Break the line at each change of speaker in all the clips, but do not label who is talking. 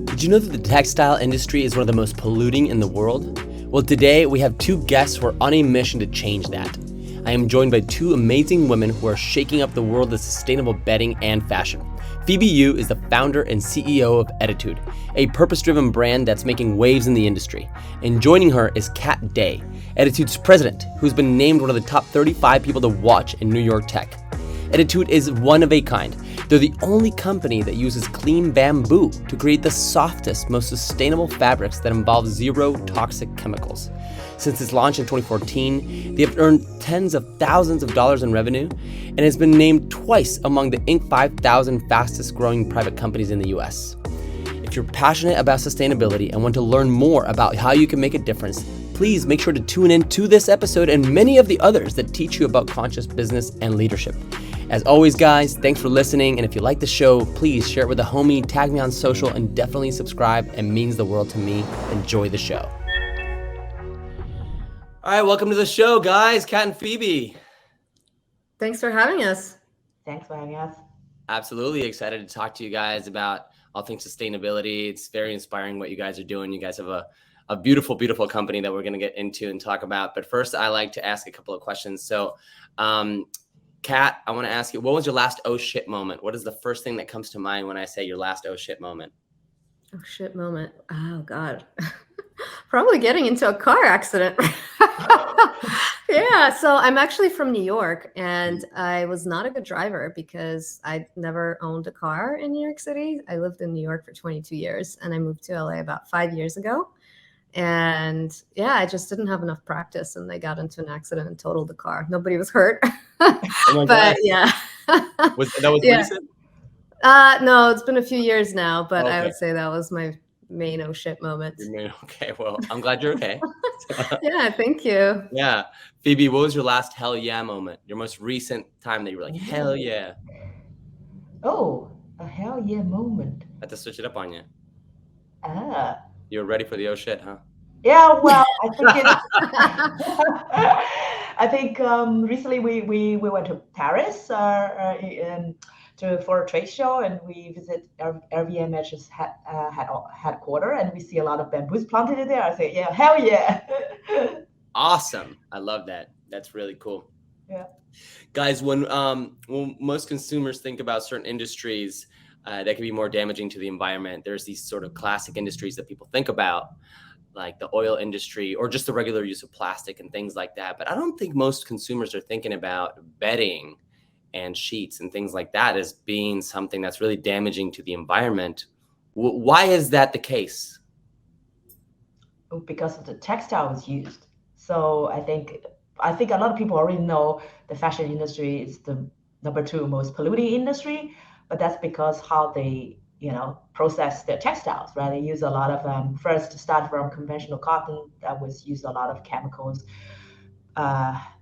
Did you know that the textile industry is one of the most polluting in the world? Well, today we have two guests who are on a mission to change that. I am joined by two amazing women who are shaking up the world of sustainable bedding and fashion. Phoebe Yu is the founder and CEO of Ettitude, a purpose-driven brand that's making waves in the industry. And joining her is Kat Day, Ettitude's president, who's been named one of the top 35 people to watch in New York tech. Ettitude is one of a kind. They're the only company that uses clean bamboo to create the softest, most sustainable fabrics that involve zero toxic chemicals. Since its launch in 2014, they have earned tens of thousands of dollars in revenue and has been named twice among the Inc. 5,000 fastest growing private companies in the US. If you're passionate about sustainability and want to learn more about how you can make a difference, please make sure to tune in to this episode and many of the others that teach you about conscious business and leadership. As always, guys, thanks for listening. And if you like the show, please share it with a homie, tag me on social, and definitely subscribe. It means the world to me. Enjoy the show. All right, welcome to the show, guys. Kat and Phoebe.
Thanks for having us.
Thanks for having us.
Absolutely excited to talk to you guys about all things sustainability. It's very inspiring what you guys are doing. You guys have a beautiful, beautiful company that we're going to get into and talk about. But first, I like to ask a couple of questions. So, Kat, I want to ask you, what was your last oh shit moment? What is the first thing that comes to mind when I say your last oh shit moment?
Oh shit moment. Oh God. Probably getting into a car accident. Yeah. So I'm actually from New York and I was not a good driver because I never owned a car in New York City. I lived in New York for 22 years and I moved to LA about 5 years ago. And yeah, I just didn't have enough practice and I got into an accident and totaled the car. Nobody was hurt. But yeah.
That was
yeah.
recent?
No, it's been a few years now, but
Okay.
I would say that was my main oh shit moment.
Okay, well, I'm glad you're okay.
Yeah, thank you.
Yeah. Phoebe, what was your last hell yeah moment? Your most recent time that you were like, hell yeah.
Oh, a hell yeah moment.
I had to switch it up on you.
Ah.
You were ready for the oh shit, huh?
Yeah, well, I think I think recently we went to Paris for a trade show, and we visit LVMH's headquarters, and we see a lot of bamboos planted there. I say, yeah, hell yeah.
Awesome. I love that. That's really cool.
Yeah.
Guys, when most consumers think about certain industries that can be more damaging to the environment, there's these sort of classic industries that people think about, like the oil industry or just the regular use of plastic and things like that. But I don't think most consumers are thinking about bedding and sheets and things like that as being something that's really damaging to the environment. Why is that the case?
Because of the textiles used. So I think a lot of people already know the fashion industry is the number 2 most polluting industry, but that's because how they process their textiles, right? They use a lot of first start from conventional cotton that was used a lot of chemicals,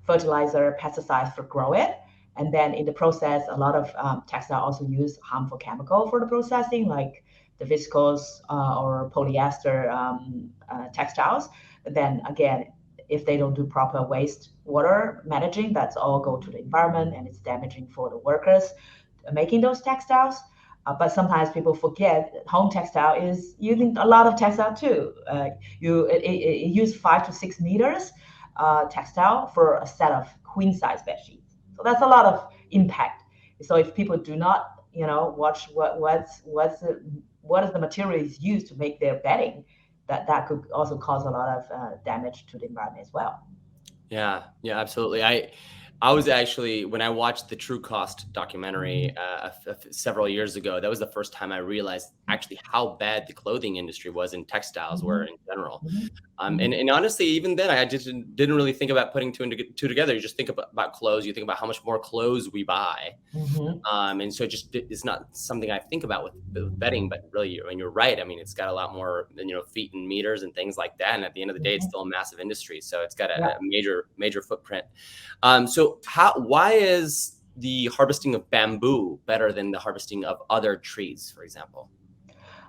fertilizer, pesticides for grow it. And then in the process, a lot of textile also use harmful chemical for the processing, like the viscose or polyester textiles. But then again, if they don't do proper wastewater managing, that's all go to the environment and it's damaging for the workers making those textiles. But sometimes people forget home textile is using a lot of textile too. It use 5 to 6 meters textile for a set of queen size bed sheets. So that's a lot of impact. So if people do not, watch what is the materials used to make their bedding, that could also cause a lot of damage to the environment as well.
Yeah, absolutely. I was actually, when I watched the True Cost documentary several years ago, that was the first time I realized actually how bad the clothing industry was and textiles were in general. And honestly, even then, I just didn't really think about putting two and two together. You just think about clothes. You think about how much more clothes we buy. And so it's not something I think about with bedding, but really, and you're right. I mean, it's got a lot more than, feet and meters and things like that. And at the end of the day, it's still a massive industry. So it's got a major footprint. So why is the harvesting of bamboo better than the harvesting of other trees, for example?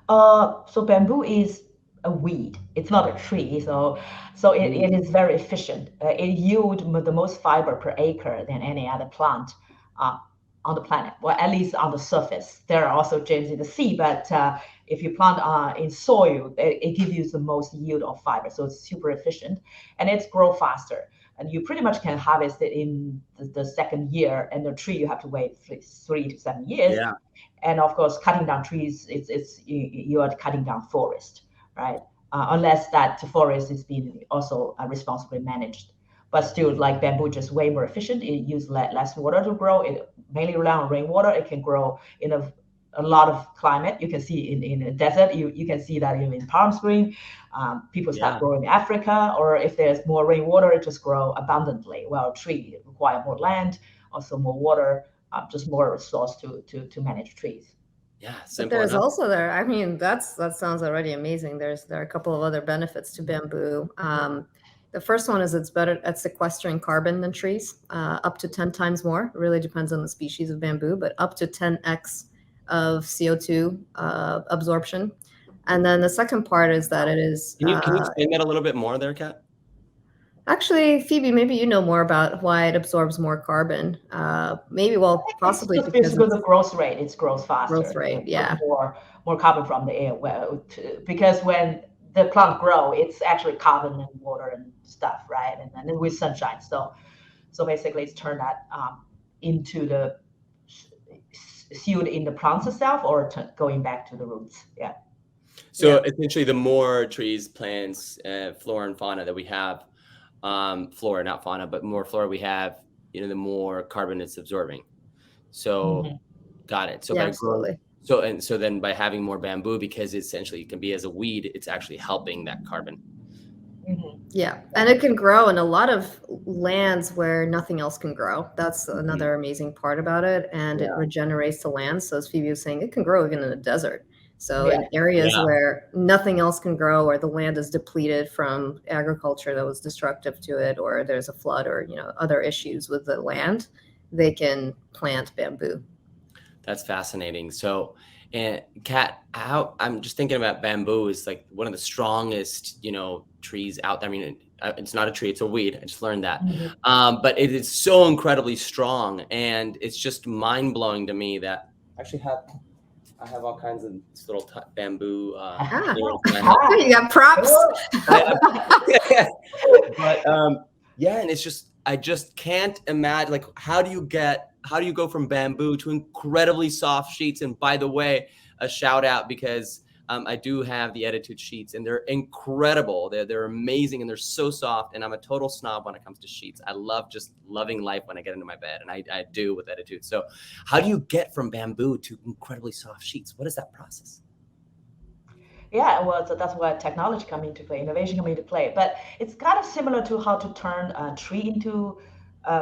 So bamboo is a weed. It's not a tree, so it is very efficient. It yields the most fiber per acre than any other plant on the planet. Well, at least on the surface. There are also gems in the sea, but if you plant in soil, it gives you the most yield of fiber. So it's super efficient, and it's grow faster. And you pretty much can harvest it in the second year, and the tree you have to wait 3 to 7 years.
Yeah.
And of course, cutting down trees, you are cutting down forest, right? Unless that forest is being also responsibly managed. But still, like bamboo, just way more efficient. It uses less water to grow. It mainly rely on rainwater. It can grow in a lot of climate. You can see in a desert. You can see that even in Palm Springs. People start growing in Africa, or if there's more rainwater, it just grow abundantly. While tree require more land, also more water, just more resource to manage trees.
Yeah,
but there's also I mean, that sounds already amazing. There are a couple of other benefits to bamboo. The first one is it's better at sequestering carbon than trees, up to 10 times more. It really depends on the species of bamboo, but up to 10x of CO2 absorption. And then the second part is that it is.
Can you explain that a little bit more there, Kat?
Actually, Phoebe, maybe you know more about why it absorbs more carbon. Maybe, possibly
it's because of the growth rate. It grows faster.
Growth rate, yeah.
More carbon from the air. Because when the plant grow, it's actually carbon and water and stuff, right? And then with sunshine, so basically it's turned that into the sealed in the plants itself, or going back to the roots. Yeah.
So essentially, the more trees, plants, flora and fauna that we have, flora, not fauna, but more flora we have, the more carbon it's absorbing. So, got it. So by
absolutely.
So then by having more bamboo, because essentially it can be as a weed, it's actually helping that carbon.
Yeah, and it can grow in a lot of lands where nothing else can grow. That's another amazing part about it, and it regenerates the land. So as Phoebe was saying, it can grow even in a desert. So in areas where nothing else can grow, or the land is depleted from agriculture that was destructive to it, or there's a flood, or other issues with the land, they can plant bamboo.
That's fascinating. So, and Kat, I'm just thinking about bamboo is like one of the strongest, trees out there. I mean, it's not a tree, it's a weed. I just learned that. But it is so incredibly strong, and it's just mind blowing to me that I actually I have all kinds of little bamboo.
You got props.
But and it's just, I just can't imagine, like, how do you go from bamboo to incredibly soft sheets? And by the way, a shout out, because I do have the Ettitude sheets, and they're incredible. They're amazing, and they're so soft. And I'm a total snob when it comes to sheets. I love just loving life when I get into my bed, and I do with Ettitude. So how do you get from bamboo to incredibly soft sheets? What is that process?
Yeah, well, so that's where technology come into play, innovation come into play. But it's kind of similar to how to turn a tree into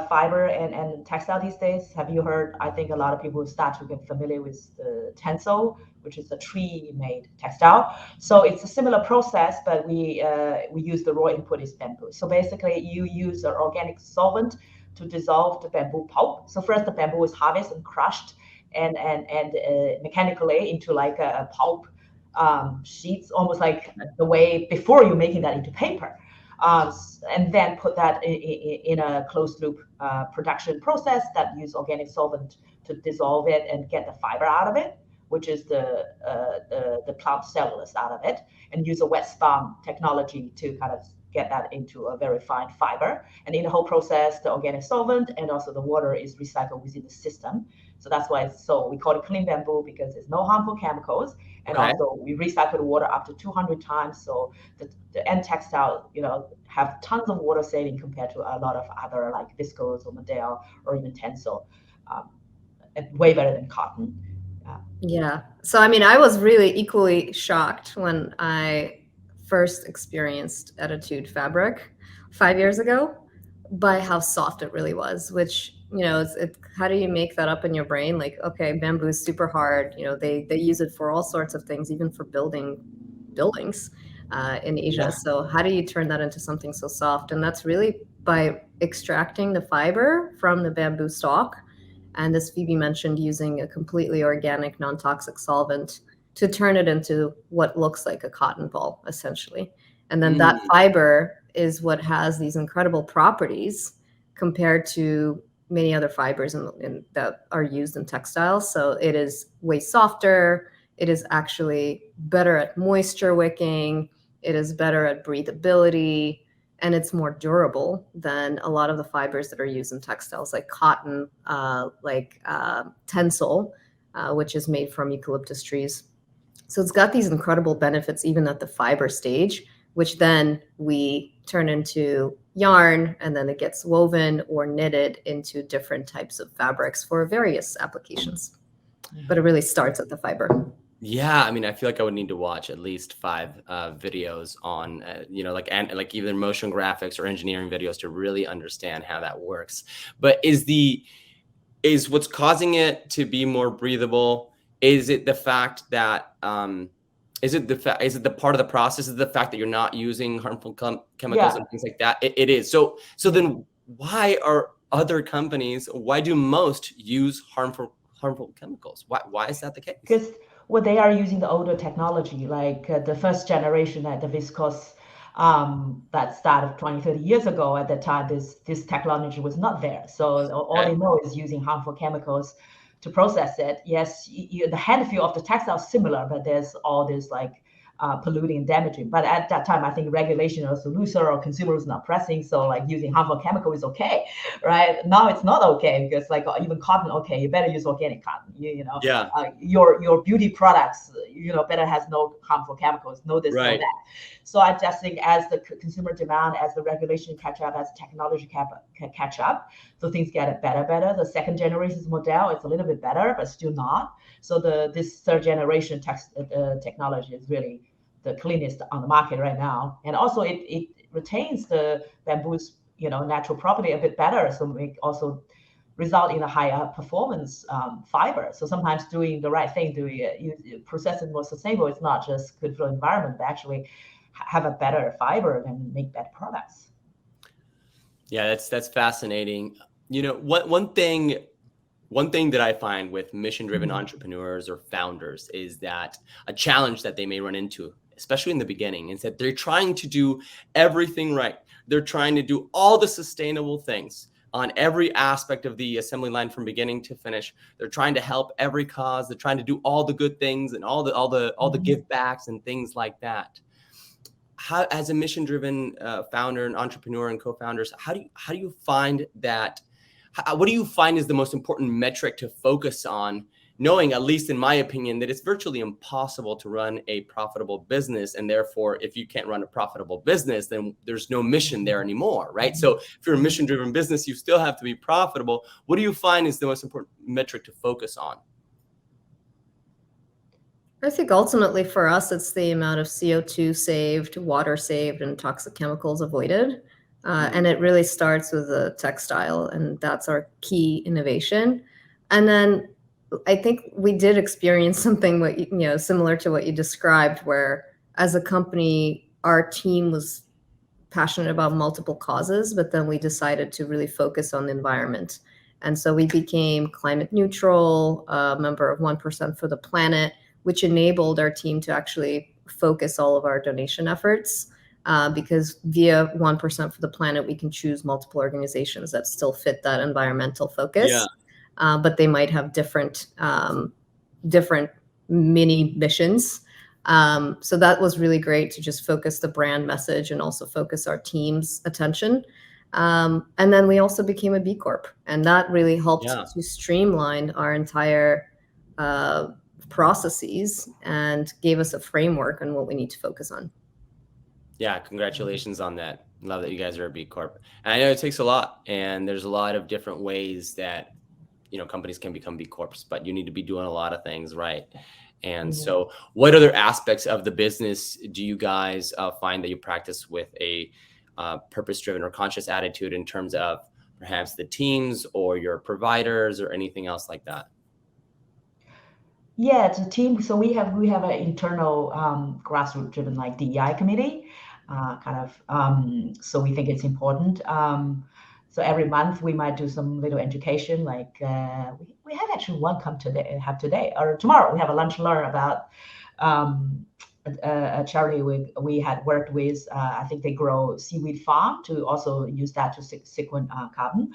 fiber and textile these days. Have you heard? I think a lot of people start to get familiar with the tencel, which is a tree-made textile. So it's a similar process, but we use the raw input is bamboo. So basically, you use an organic solvent to dissolve the bamboo pulp. So first, the bamboo is harvested and crushed, and mechanically into like a pulp sheets, almost like the way before you're making that into paper. And then put that in a closed loop production process that use organic solvent to dissolve it and get the fiber out of it, which is the plant cellulose out of it, and use a wet spun technology to kind of get that into a very fine fiber. And in the whole process, the organic solvent and also the water is recycled within the system. So that's why we call it clean bamboo, because there's no harmful chemicals. And also we recycle the water up to 200 times. So the end textile, have tons of water saving compared to a lot of other like viscose or modal or even tencel, and way better than cotton.
Yeah. So, I mean, I was really equally shocked when I first experienced Ettitude fabric 5 years ago by how soft it really was, which, how do you make that up in your brain? Like, okay, bamboo is super hard. They use it for all sorts of things, even for building buildings in Asia. Yeah. So how do you turn that into something so soft? And that's really by extracting the fiber from the bamboo stalk. And as Phoebe mentioned, using a completely organic, non-toxic solvent to turn it into what looks like a cotton ball, essentially. And then that fiber is what has these incredible properties compared to many other fibers that are used in textiles. So it is way softer. It is actually better at moisture wicking. It is better at breathability, and it's more durable than a lot of the fibers that are used in textiles, like cotton, Tencel, which is made from eucalyptus trees. So it's got these incredible benefits even at the fiber stage, which then we turn into yarn, and then it gets woven or knitted into different types of fabrics for various applications. But it really starts at the fiber.
Yeah, I mean, I feel like I would need to watch at least 5 videos on, like either motion graphics or engineering videos to really understand how that works. But is what's causing it to be more breathable? Is it the fact that is it the part of the process? Is it the fact that you're not using harmful chemicals and things like that? It is. So then why do most use harmful chemicals? Why is that the case?
Because they are using the older technology, like the first generation at the viscose that started 20, 30 years ago. At that time, this technology was not there. So all they know is using harmful chemicals to process it. Yes, the handful of the textile is similar, but there's all this like polluting and damaging. But at that time, I think regulation was looser or consumer was not pressing. So like using harmful chemical is okay, right? Now it's not okay because like even cotton, okay, you better use organic cotton. Your beauty products, better has no harmful chemicals, no this, no that. So I just think as the consumer demand, as the regulation catch up, as technology catch up, so things get better. The second generation model, it's a little bit better, but still not. So this third generation technology is really the cleanest on the market right now, and also it retains the bamboo's natural property a bit better, so it also result in a higher performance fiber. So sometimes doing the right thing, processing more sustainable, it's not just good for the environment, but actually have a better fiber and make better products.
Yeah, that's fascinating. One thing that I find with mission-driven entrepreneurs or founders is that a challenge that they may run into, especially in the beginning, is that they're trying to do everything right. They're trying to do all the sustainable things on every aspect of the assembly line from beginning to finish. They're trying to help every cause. They're trying to do all the good things and all the give backs and things like that. How, as a mission-driven founder and entrepreneur and co-founders, how do you find that? What do you find is the most important metric to focus on, knowing, at least in my opinion, that it's virtually impossible to run a profitable business, and therefore, if you can't run a profitable business, then there's no mission there anymore, right? So if you're a mission-driven business, you still have to be profitable. What do you find is the most important metric to focus on?
I think ultimately for us, it's the amount of CO2 saved, water saved, and toxic chemicals avoided. And it really starts with the textile, and that's our key innovation. And then I think we did experience something similar to what you described, where as a company, our team was passionate about multiple causes, but then we decided to really focus on the environment. And so we became climate neutral, a member of 1% for the Planet, which enabled our team to actually focus all of our donation efforts. Because via 1% for the Planet, we can choose multiple organizations that still fit that environmental focus, but they might have different mini missions. So that was really great to just focus the brand message and also focus our team's attention. And then we also became a B Corp, and that really helped to streamline our entire processes and gave us a framework on what we need to focus on.
Yeah, congratulations on that. Love that you guys are a B Corp. And I know it takes a lot, and there's a lot of different ways that companies can become B Corps, but you need to be doing a lot of things right. And so what other aspects of the business do you guys find that you practice with a purpose-driven or conscious attitude in terms of perhaps the teams or your providers or anything else like that?
Yeah, it's a team. So we have an internal grassroots-driven like DEI committee, so we think it's important. So every month we might do some little education, like we have actually one come today, or tomorrow we have a lunch and learn about a charity we had worked with. I think they grow seaweed farm to also use that to sequence carbon.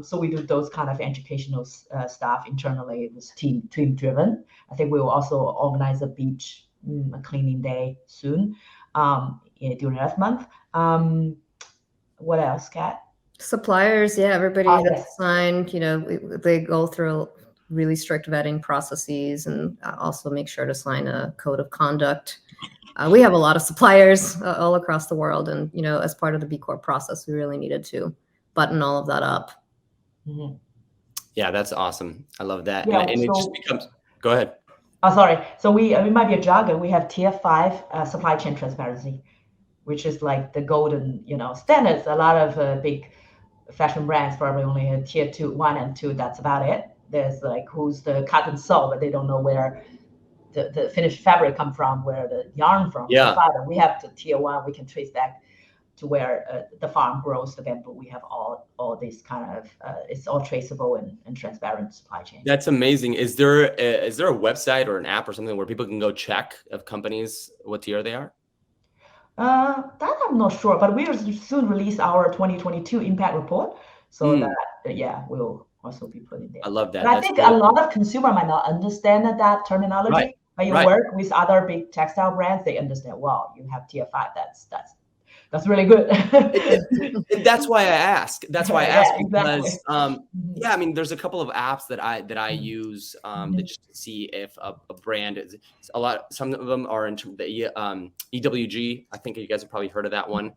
So we do those kind of educational stuff internally. It was team driven. I think we will also organize a beach cleaning day soon during Earth Month. What else, Kat?
Suppliers, yeah, everybody has
Yes.
signed, they go through really strict vetting processes and also make sure to sign a code of conduct. We have a lot of suppliers all across the world. And, as part of the B Corp process, we really needed to button all of that up.
Mm-hmm.
Yeah, that's awesome. I love that.
Yeah,
and it just becomes, go ahead.
Oh, sorry. So we might be a jargon. We have tier 5 supply chain transparency, which is like the golden, standards. A lot of big fashion brands probably only have tier 1 and 2. That's about it. There's like who's the cotton sew, but they don't know where the finished fabric come from, where the yarn from.
Yeah.
So we have the tier 1. We can trace back to where the farm grows the bamboo. We have all these kind of it's all traceable and transparent supply chain.
That's amazing. Is there a website or an app or something where people can go check of companies what tier they are?
That I'm not sure, but we will soon release our 2022 impact report, so that we'll also be put in there.
I love that.
But I think a lot of consumer might not understand that terminology.
Right.
But you work with other big textile brands, they understand. Wow, you have tier 5. That's really good.
That's why I ask. That's why I ask because,
exactly.
I mean, there's a couple of apps that I use just to see if a brand is a lot. Some of them are in the EWG. I think you guys have probably heard of that one.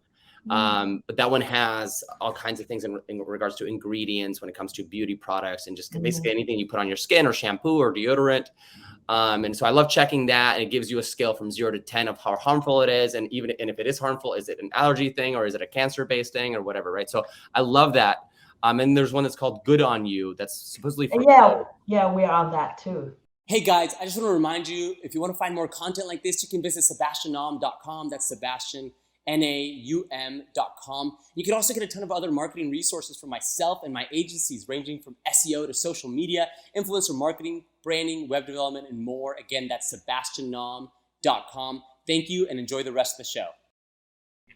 But that one has all kinds of things in regards to ingredients when it comes to beauty products and just basically anything you put on your skin or shampoo or deodorant. And so I love checking that, and it gives you a scale from 0 to 10 of how harmful it is. And if it is harmful, is it an allergy thing or is it a cancer-based thing or whatever, right? So I love that. And there's one that's called Good on You that's supposedly for
yeah, we are on that too.
Hey guys, I just want to remind you, if you want to find more content like this, you can visit sebastiannaum.com. That's Sebastian, NAUM.com. You can also get a ton of other marketing resources from myself and my agencies, ranging from SEO to social media, influencer marketing, branding, web development, and more. Again, that's sebastiannaum.com. Thank you and enjoy the rest of the show.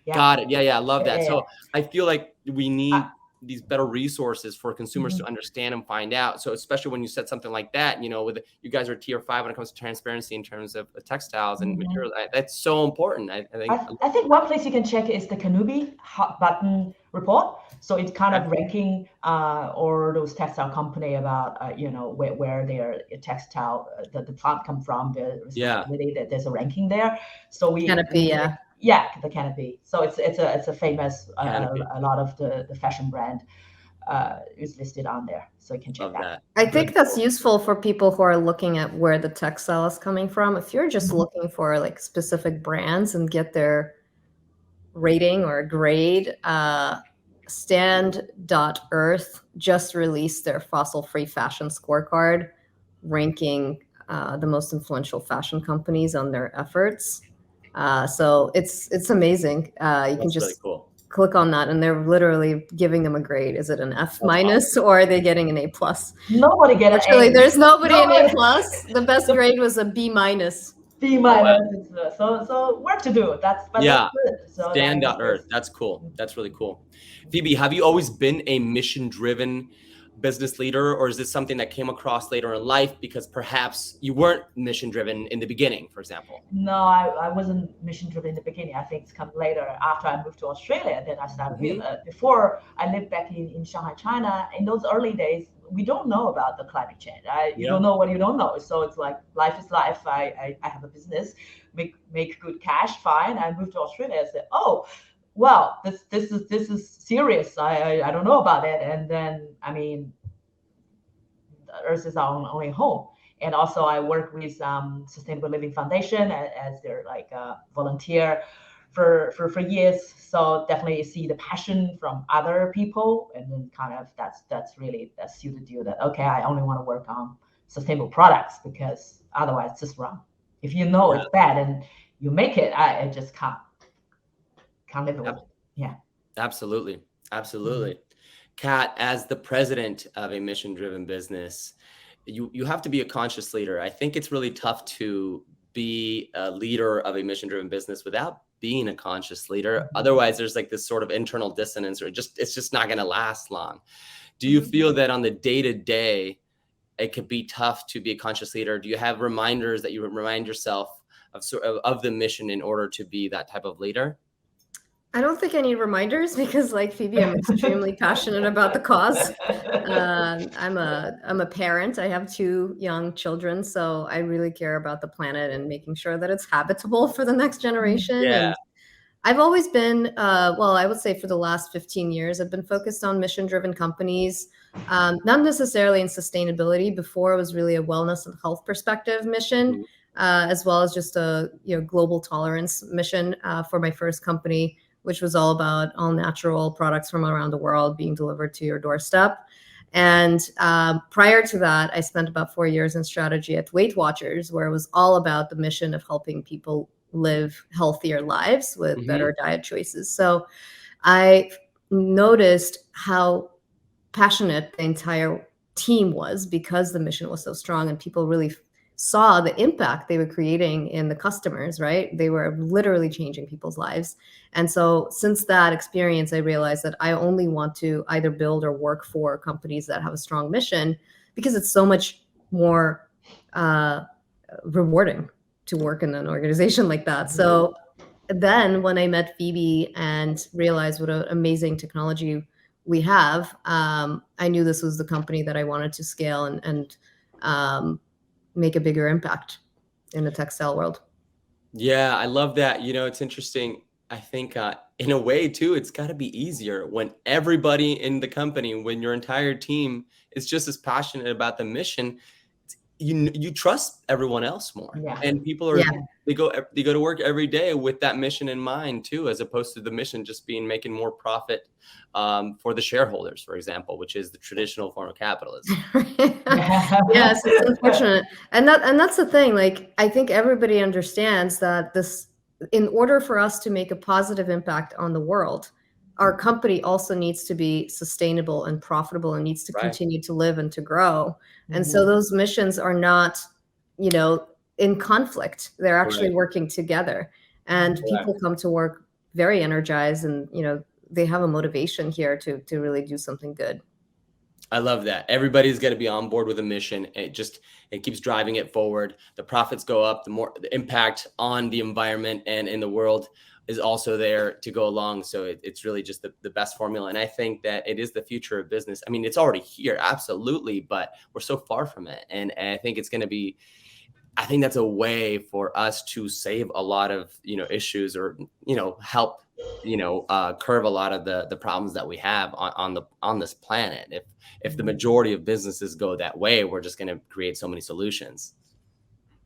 Yeah.
Got it. Yeah, I love that. So I feel like we need these better resources for consumers to understand and find out. So especially when you said something like that, with you guys are tier 5 when it comes to transparency in terms of textiles and materials. That's so important. I
think one place you can check is the Kanubi hot button report. So it's kind of ranking or those textile company about where their textile the plant come from. There's a ranking there. So we
Canopy,
the Canopy. So it's a famous a lot of the fashion brand is listed on there, so you can check that.
I think that's useful for people who are looking at where the textile is coming from. If you're just looking for like specific brands and get their rating or grade, Stand.Earth just released their fossil-free fashion scorecard, ranking the most influential fashion companies on their efforts. So it's amazing. You can just really click on that, and they're literally giving them a grade. Is it an F minus or are they getting an A plus?
Nobody get an A.
There's nobody an A plus. The best grade was a B minus.
B minus. So work to do. That's good. So
Stand.Earth. That's cool. That's really cool. Phoebe, have you always been a mission-driven business leader, or is this something that came across later in life because perhaps you weren't mission driven in the beginning, for example?
No, I wasn't mission driven in the beginning. I think it's come later after I moved to Australia. Then I started before I lived back in Shanghai, China. In those early days, we don't know about the climate change. You don't know what you don't know. So it's like life is life. I have a business, make good cash, fine. I moved to Australia. I said, oh, well, this is serious. I don't know about it. And then, I mean, the Earth is our only home. And also I work with Sustainable Living Foundation as their volunteer for years. So definitely see the passion from other people, and then kind of that's you to do that. Okay, I only want to work on sustainable products because otherwise it's just wrong. If you know it's bad and you make it, I just can't live with it. Yeah.
Absolutely. Kat, as the president of a mission-driven business, you have to be a conscious leader. I think it's really tough to be a leader of a mission-driven business without being a conscious leader. Otherwise, there's like this sort of internal dissonance, or it's just not going to last long. Do you feel that on the day-to-day, it could be tough to be a conscious leader? Do you have reminders that you remind yourself of the mission in order to be that type of leader?
I don't think I need reminders because, like Phoebe, I'm extremely passionate about the cause. I'm a parent. I have 2 young children, so I really care about the planet and making sure that it's habitable for the next generation.
Yeah.
And I've always been, well, I would say for the last 15 years, I've been focused on mission-driven companies, not necessarily in sustainability. Before, it was really a wellness and health perspective mission, as well as just a global tolerance mission for my first company, which was all about all natural products from around the world being delivered to your doorstep. And prior to that, I spent about 4 years in strategy at Weight Watchers, where it was all about the mission of helping people live healthier lives with better diet choices. So I noticed how passionate the entire team was because the mission was so strong and people really saw the impact they were creating in the customers, right? They were literally changing people's lives. And so since that experience, I realized that I only want to either build or work for companies that have a strong mission because it's so much more rewarding to work in an organization like that. So then when I met Phoebe and realized what an amazing technology we have, I knew this was the company that I wanted to scale and make a bigger impact in the textile world.
Yeah, I love that. It's interesting. I think in a way too, it's got to be easier when everybody in the company, when your entire team is just as passionate about the mission, you trust everyone else more. And people are they go to work every day with that mission in mind too, as opposed to the mission just being making more profit for the shareholders, for example, which is the traditional form of capitalism.
Yes, it's unfortunate. And that's the thing. Like, I think everybody understands that in order for us to make a positive impact on the world, our company also needs to be sustainable and profitable and needs to continue to live and to grow. And so those missions are not, in conflict. They're actually working together. And people come to work very energized and, they have a motivation here to really do something good.
I love that. Everybody's got to be on board with a mission. It keeps driving it forward. The profits go up, the impact on the environment and in the world is also there to go along. So it's really just the best formula. And I think that it is the future of business. I mean, it's already here, absolutely, but we're so far from it. And I think I think that's a way for us to save a lot of, issues or, help, curb a lot of the problems that we have on this planet. If the majority of businesses go that way, we're just going to create so many solutions.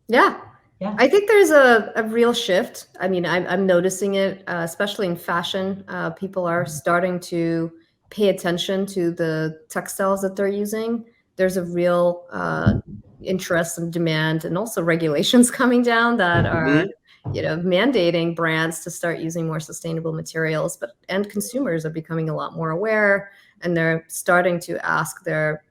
Yeah. I think there's a real shift. I mean, I'm noticing it, especially in fashion. People are starting to pay attention to the textiles that they're using. There's a real interest and demand, and also regulations coming down that are, mandating brands to start using more sustainable materials. But end consumers are becoming a lot more aware, and they're starting to ask their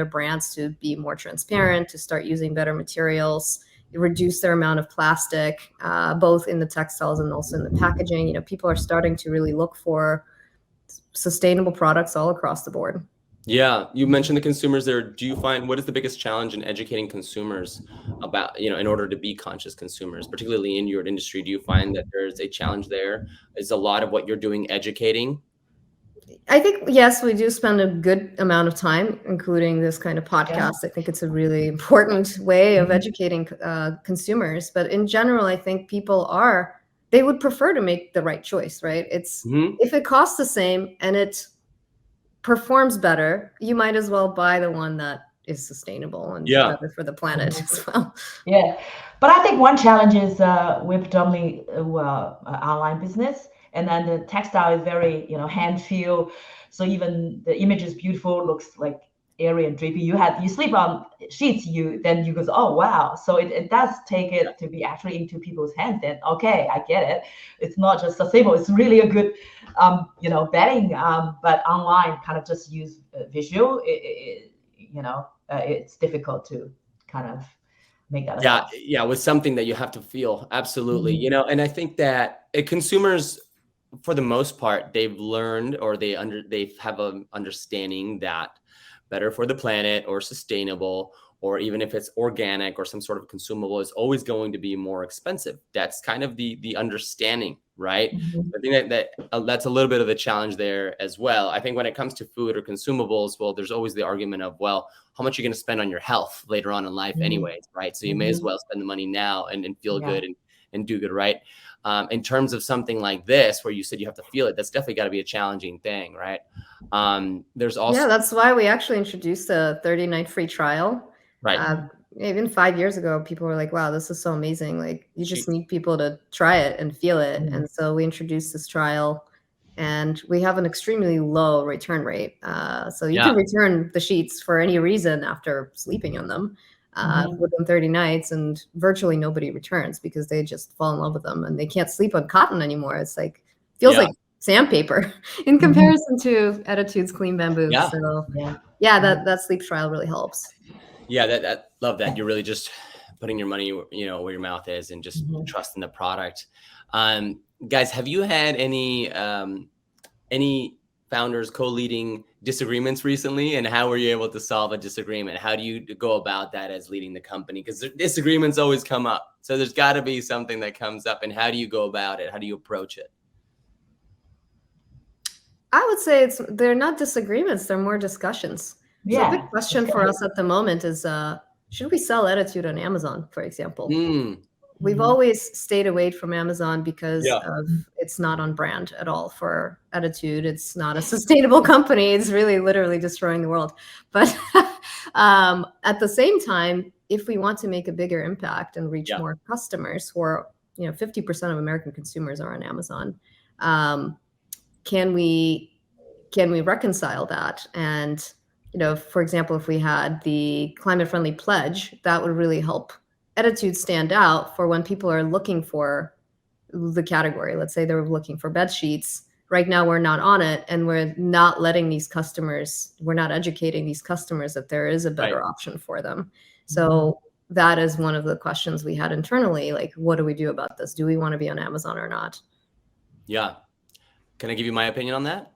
brands to be more transparent, to start using better materials, reduce their amount of plastic, both in the textiles and also in the packaging. People are starting to really look for sustainable products all across the board.
Yeah, you mentioned the consumers there. Do you find what is the biggest challenge in educating consumers about, in order to be conscious consumers, particularly in your industry? Do you find that there's a challenge there? Is a lot of what you're doing educating?
I think, yes, we do spend a good amount of time, including this kind of podcast. I think it's a really important way of educating consumers. But in general, I think people they would prefer to make the right choice, right? If it costs the same and it performs better, you might as well buy the one that is sustainable and better for the planet as well.
Yeah, but I think one challenge is we're predominantly online business, and then the textile is very hand feel. So even the image is beautiful, looks like airy and drippy. You sleep on sheets, then you go, oh wow. So it does take it to be actually into people's hands. Then okay, I get it. It's not just sustainable. It's really a good bedding. But online, kind of just use visual. It's difficult to kind of make that a
Yeah,
sell.
yeah, with something that you have to feel. Absolutely.
Mhm.
You know, and I think that consumers, for the most part, they've learned or they have an understanding that better for the planet or sustainable, or even if it's organic or some sort of consumable, is always going to be more expensive. That's kind of the understanding, right?
Mhm.
I think that's a little bit of a challenge there as well. I think when it comes to food or consumables, well, there's always the argument of, well, how much are you going to spend on your health later on in life
Mhm.
anyways, right? So you may as
Mhm.
well spend the money now and feel
Yeah.
good and do good, right? In terms of something like this, where you said you have to feel it, that's definitely got to be a challenging thing, right? There's also,
Yeah, that's why we actually introduced a 30-night free trial.
right.
Even 5 years ago, people were like, wow, this is so amazing. Like, you just
She-
need people to try it and feel it.
Mhm.
And so we introduced this trial, and we have an extremely low return rate. So you
Yeah.
can return the sheets for any reason after sleeping on them
Mhm.
within 30 nights, and virtually nobody returns because they just fall in love with them and they can't sleep on cotton anymore. It's like, feels
Yeah.
like sandpaper in comparison to Ettitude's clean bamboo.
Yeah.
So
Yeah.
yeah, that sleep trial really helps.
Yeah, that love that. You're really just putting your money, where your mouth is, and just
Mhm.
trusting the product. Guys, have you had any founders co-leading disagreements recently, and how were you able to solve a disagreement? How do you go about that as leading the company? Because disagreements always come up, so there's got to be something that comes up. And how do you go about it? How do you approach it?
I would say they're not disagreements, they're more discussions. So the big
Yeah.
question for us at the moment is, should we sell Ettitude on Amazon, for example? We've
Mhm.
always stayed away from Amazon because
Yeah.
of it's not on brand at all for Ettitude. It's not a sustainable company. It's really literally destroying the world. But at the same time, if we want to make a bigger impact and reach
Yeah.
more customers, who are 50% of American consumers are on Amazon, can we reconcile that? And for example, if we had the climate friendly pledge, that would really help Ettitude stand out for when people are looking for the category. Let's say they're looking for bed sheets. Right now we're not on it, and we're not educating these customers that there is a better option for them. So that is one of the questions we had internally, like, what do we do about this? Do we want to be on Amazon or not?
Yeah. Can I give you my opinion on that?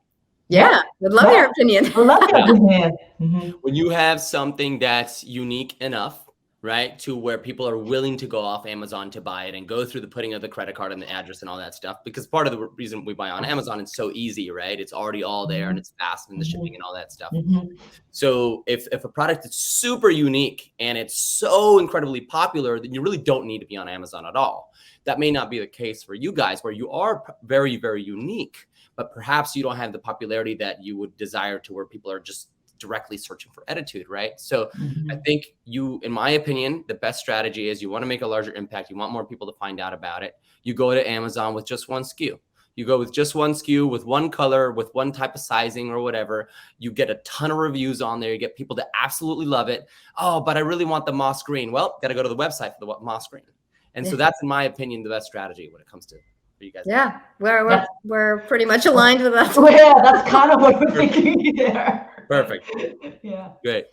Yeah, would love your opinion.
I love your opinion. Mhm.
When you have something that's unique enough, right, to where people are willing to go off Amazon to buy it and go through the putting of the credit card and the address and all that stuff, because part of the reason we buy on Amazon, it's so easy, right? It's already all there and it's fast in the shipping and all that stuff.
Mhm.
So if a product is super unique and it's so incredibly popular, then you really don't need to be on Amazon at all. That may not be the case for you guys, where you are very, very unique, but perhaps you don't have the popularity that you would desire, to where people are just directly searching for Ettitude, right? So I
Mhm.
think in my opinion, the best strategy is, you want to make a larger impact. You want more people to find out about it. You go to Amazon with just one SKU. You go with just one SKU, with one color, with one type of sizing or whatever. You get a ton of reviews on there. You get people to absolutely love it. Oh, but I really want the moss green. Well, got to go to the website for the moss green. And so that's, in my opinion, the best strategy when it comes to for you guys.
Yeah, we're pretty much aligned with that.
Yeah, that's kind of what we're thinking here.
Perfect.
Yeah.
Great.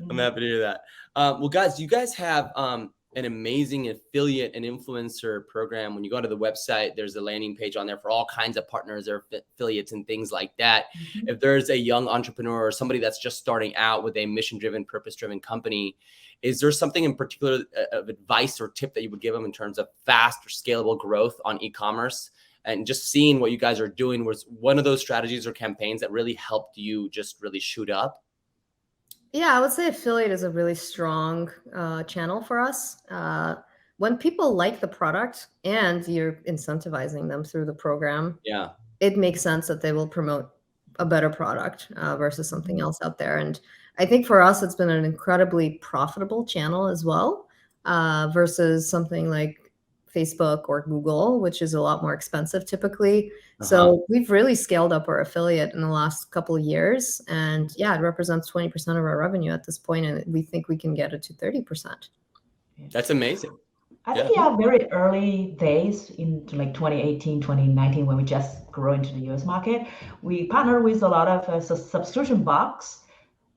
I'm happy to hear that. Well, guys, you guys have an amazing affiliate and influencer program. When you go to the website, there's a landing page on there for all kinds of partners or affiliates and things like that.
Mhm.
If there's a young entrepreneur or somebody that's just starting out with a mission-driven, purpose-driven company, is there something in particular of advice or tip that you would give them in terms of fast or scalable growth on e-commerce? And just seeing what you guys are doing was one of those strategies or campaigns that really helped you just really shoot up?
Yeah, I would say affiliate is a really strong channel for us. When people like the product and you're incentivizing them through the program,
Yeah.
it makes sense that they will promote a better product versus something else out there. And I think for us, it's been an incredibly profitable channel as well, versus something like Facebook or Google, which is a lot more expensive typically. So we've really scaled up our affiliate in the last couple of years. And yeah, it represents 20% of our revenue at this point, and we think we can get it to 30%.
That's amazing.
I think very early days into like 2018, 2019, when we just grew into the US market, we partnered with a lot of subscription box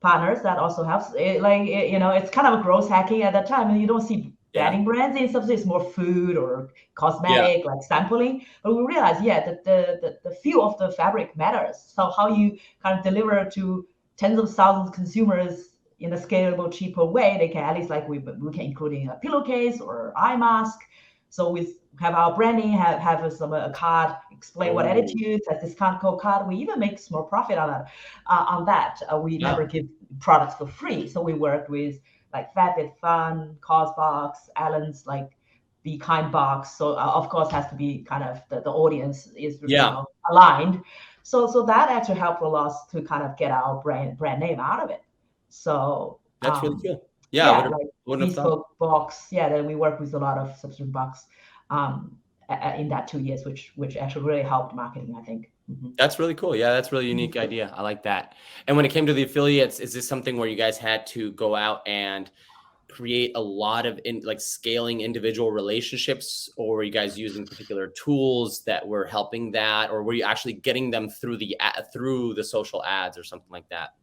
partners that also helps. It's kind of a growth hacking at that time, and you don't see bedding brands in Substitute. It's more food or cosmetic, like sampling. But we realized, that the feel of the fabric matters. So how you kind of deliver to tens of thousands of consumers in a scalable, cheaper way, they can at least we can include in a pillowcase or eye mask. So we have our branding, have a card, explain what Ettitude, a discount code card. We even make small profit on that. We never give products for free. So we work with like Fabit Fun, Cosbox, Allen's, like Be Kind Box. So of course has to be kind of the audience is aligned. So that actually helped a lot to kind of get our brand name out of it. So
that's really cool.
Bespoke box. Then we work with a lot of Substitution box in that 2 years, which actually really helped marketing, I think.
That's really cool. Yeah, that's a really unique idea. I like that. And when it came to the affiliates, is this something where you guys had to go out and create a lot of scaling individual relationships, or were you guys using particular tools that were helping that, or were you actually getting them through the social ads or something like that?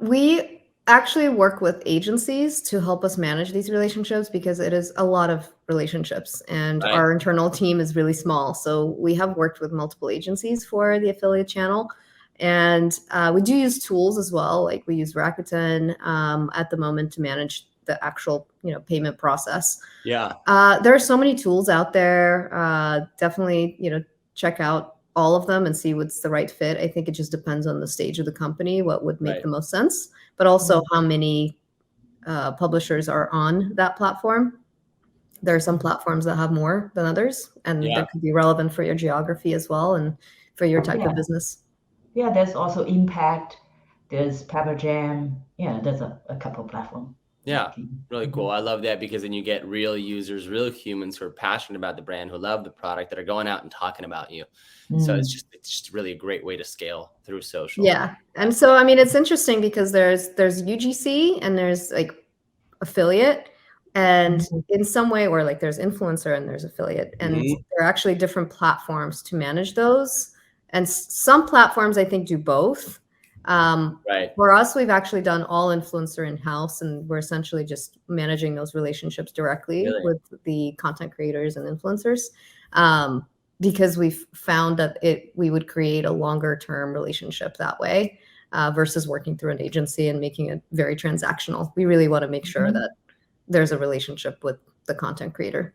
We actually work with agencies to help us manage these relationships because it is a lot of relationships and our internal team is really small. So we have worked with multiple agencies for the affiliate channel, and we do use tools as well. Like we use Rakuten at the moment to manage the actual payment process. There are so many tools out there. Definitely check out all of them and see what's the right fit. I think it just depends on the stage of the company, what would make the most sense, but also how many publishers are on that platform. There are some platforms that have more than others, and that could be relevant for your geography as well and for your type of business.
There's also Impact, there's Pepper Jam. There's a couple of platforms.
Really cool. I love that, because then you get real users, real humans who are passionate about the brand, who love the product, that are going out and talking about you. So it's just really a great way to scale through social.
And so I mean, it's interesting because there's UGC and there's like affiliate, and in some way, or like there's influencer and there's affiliate, and there are actually different platforms to manage those. And some platforms I think do both. For us, we've actually done all influencer in-house, and we're essentially just managing those relationships directly with the content creators and influencers, because we've found that we would create a longer term relationship that way versus working through an agency and making it very transactional. We really want to make sure that there's a relationship with the content creator.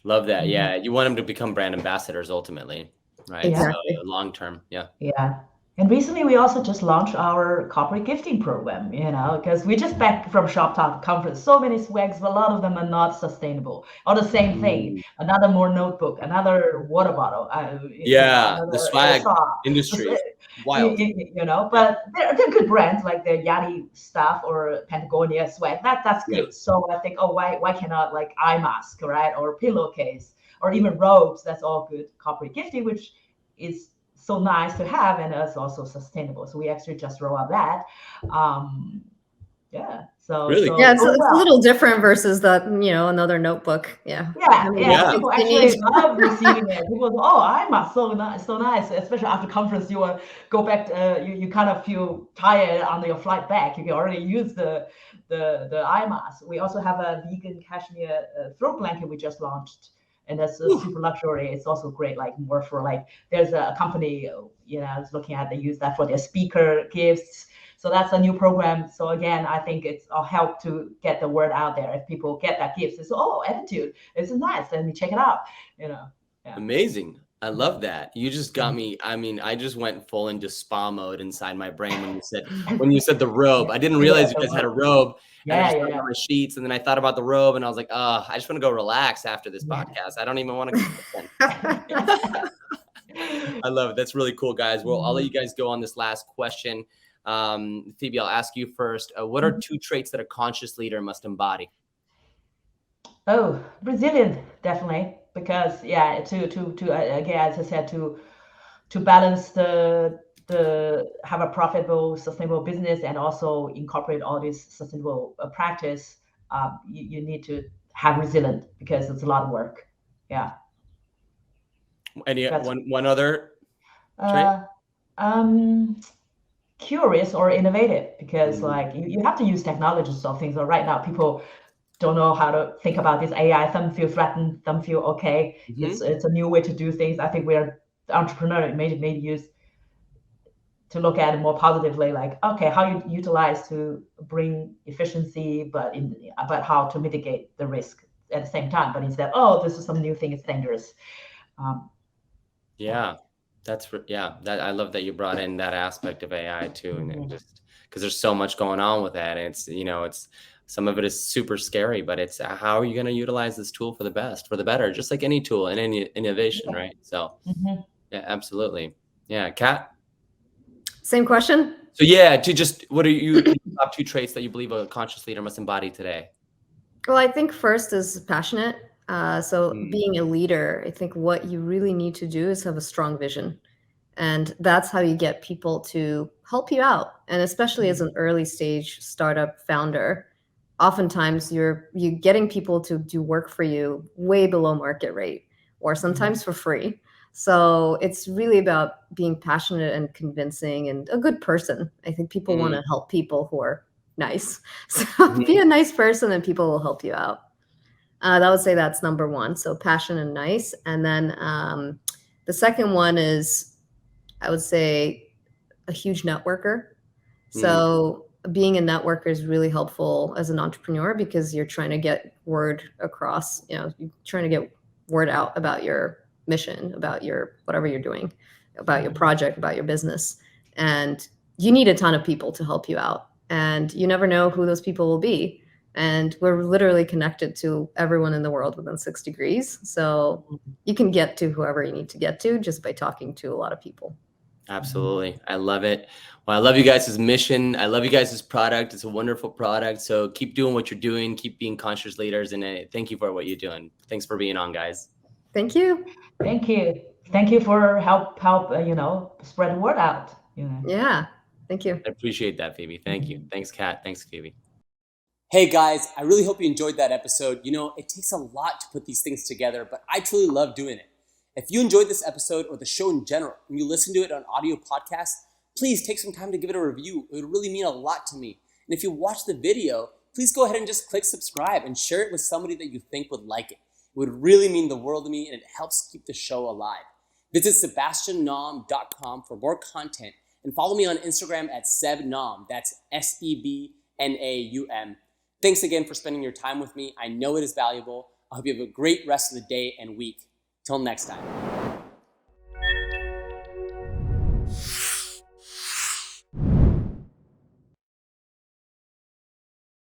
Love that. You want them to become brand ambassadors ultimately, right?
Exactly.
So long term.
And recently, we also just launched our corporate gifting program, because we just back from Shop Talk conference, so many swags, but a lot of them are not sustainable. Or the same thing, another more notebook, another water bottle.
The swag industry, wild.
But they're good brands like the Yachty stuff or Patagonia swag. That's good. So I think, why cannot like eye mask, right, or pillowcase, or even robes? That's all good corporate gifting, which is so nice to have, and it's also sustainable. So we actually just roll out that.
It's a little different versus the another notebook.
People actually love receiving it. People go, I'm so nice. Especially after conference, you will go back. You kind of feel tired on your flight back. You can already use the eye mask. We also have a vegan cashmere throat blanket we just launched. And that's super luxury. It's also great, like more for like, there's a company, I was looking at, they use that for their speaker gifts. So that's a new program. So again, I think it's a help to get the word out there. If people get that gift, it's Ettitude, this is nice. Let me check it out.
Amazing. I love that. You just got me. I mean, I just went full into spa mode inside my brain when you said the robe. I didn't realize you guys had a robe. I just thought my sheets, and then I thought about the robe, and I was like, I just want to go relax after this podcast. I don't even want to go. I love it. That's really cool, guys. Well, I'll let you guys go on this last question. Phoebe, I'll ask you first. What are 2 traits that a conscious leader must embody?
Resilient, definitely. Because to again, as I said, to balance the have a profitable, sustainable business and also incorporate all this sustainable practice, you need to have resilient, because it's a lot of work.
Any one other trait?
Curious or innovative, because like you have to use technology to solve things. So right now, people don't know how to think about this AI. Some feel threatened, some feel okay.
Mhm.
It's a new way to do things. I think the entrepreneur maybe use to look at it more positively, like, okay, how you utilize to bring efficiency, but how to mitigate the risk at the same time. But instead, oh, this is some new thing, it's dangerous.
Yeah, that I love that you brought in that aspect of AI too, and just because there's so much going on with that, and it's some of it is super scary, but it's how are you going to utilize this tool for the better, just like any tool and any innovation, right? So yeah, absolutely. Yeah, Kat.
Same question.
So yeah, what are you top 2 traits that you believe a conscious leader must embody today?
Well, I think first is passionate. So
Mm.
being a leader, I think what you really need to do is have a strong vision. And that's how you get people to help you out. And especially as an early stage startup founder, oftentimes you're getting people to do work for you way below market rate or sometimes for free. So it's really about being passionate and convincing and a good person. I think people want to help people who are nice. So be a nice person and people will help you out. I would say that's number one. So passion and nice. And then the second one is, I would say, a huge networker. So being a networker is really helpful as an entrepreneur because you're trying to get word across, you're trying to get word out about your mission, about your whatever you're doing, about your project, about your business. And you need a ton of people to help you out. And you never know who those people will be. And we're literally connected to everyone in the world within 6 degrees. So you can get to whoever you need to get to just by talking to a lot of people.
Absolutely. I love it. Well, I love you guys' mission. I love you guys' product. It's a wonderful product. So keep doing what you're doing. Keep being conscious leaders. And thank you for what you're doing. Thanks for being on, guys.
Thank you.
Thank you. Thank you for help spread the word out.
Yeah. Thank you.
I appreciate that, Phoebe. Thank you. Thanks, Kat. Thanks, Phoebe.
Hey guys, I really hope you enjoyed that episode. It takes a lot to put these things together, but I truly love doing it. If you enjoyed this episode or the show in general, and you listen to it on audio podcast, please take some time to give it a review. It would really mean a lot to me. And if you watch the video, please go ahead and just click subscribe and share it with somebody that you think would like it. It would really mean the world to me, and it helps keep the show alive. Visit sebastiannaum.com for more content, and follow me on Instagram at sebnaum. That's SEBNAUM. Thanks again for spending your time with me. I know it is valuable. I hope you have a great rest of the day and week. Till next time.